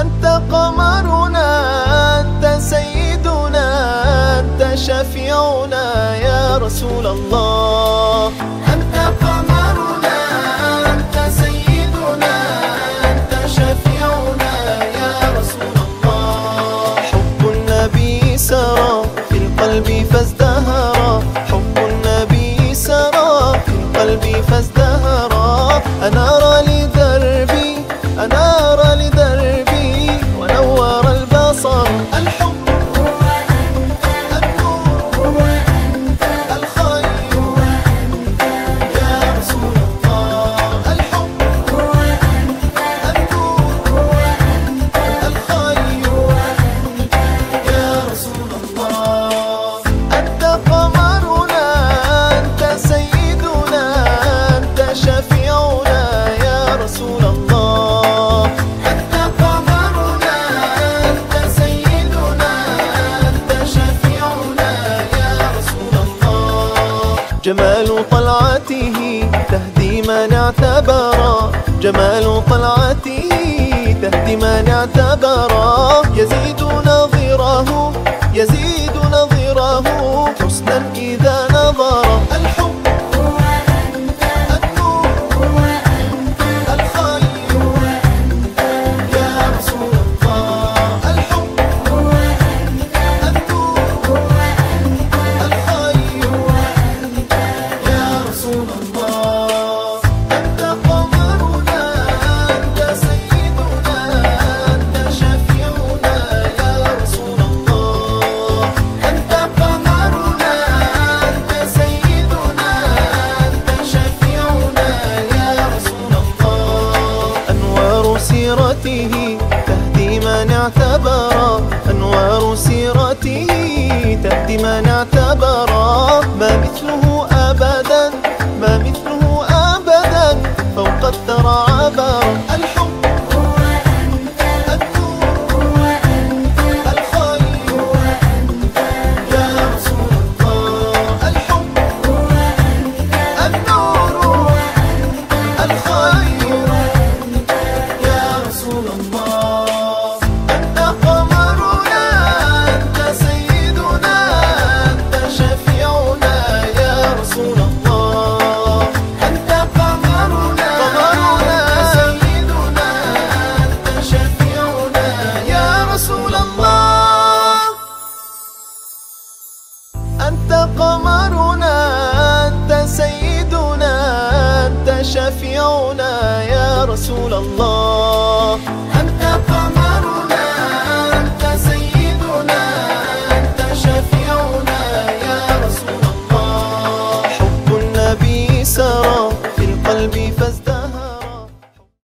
أنت قمرنا، أنت سيدنا، أنت شفيعنا يا رسول الله. أنت قمرنا، أنت سيدنا، أنت شفيعنا يا رسول الله. حب النبي سرى في القلب فازدهرا، حب النبي سرى في القلب فازدهرا. أنار لدربي، أنار لدربي ونور البصر. الحب هو أنت، النور هو أنت، الخير هو أنت يا رسول الله. الحب هو أنت، النور هو أنت، الخير هو أنت يا رسول الله. أنت قمرنا، أنت سيدنا، أنت شفيعنا يا رسول الله. أنت قمرنا، أنت سيدنا، أنت شفيعنا يا رسول الله. جمال طلعته تهدي من اعتبرا، جمال طلعته تهدي من اعتبرا. يزيد نظيره، يزيد نظيره حسنا إذا نظر. الحب هو أنت، النور هو أنت، الخير هو أنت يا رسول الله. الحب هو أنت، النور هو أنت، الخير هو أنت يا رسول الله. أنت قمرنا، أنت سيدنا، أنت شفيعنا يا رسول الله. أنت قمرنا، أنت سيدنا، أنت شفيعنا يا رسول الله. أنوار سيرته تهدي من اعتبرا، أنوار سيرته تهدي من اعتبرا. ما مثله أبدا، ما مثله أبدا فوق الثرى عبر. الحب هو أنت، النور هو أنت، الخير هو أنت يا رسول الله. الحب هو أنت، النور هو أنت، الخير هو أنت يا رسول الله. أنت قمرنا، أنت سيدنا، أنت شفيعنا يا رسول الله. أنت قمرنا، أنت سيدنا، أنت شفيعنا يا رسول الله. أنت قمرنا، أنت سيدنا، أنت شفيعنا يا رسول الله.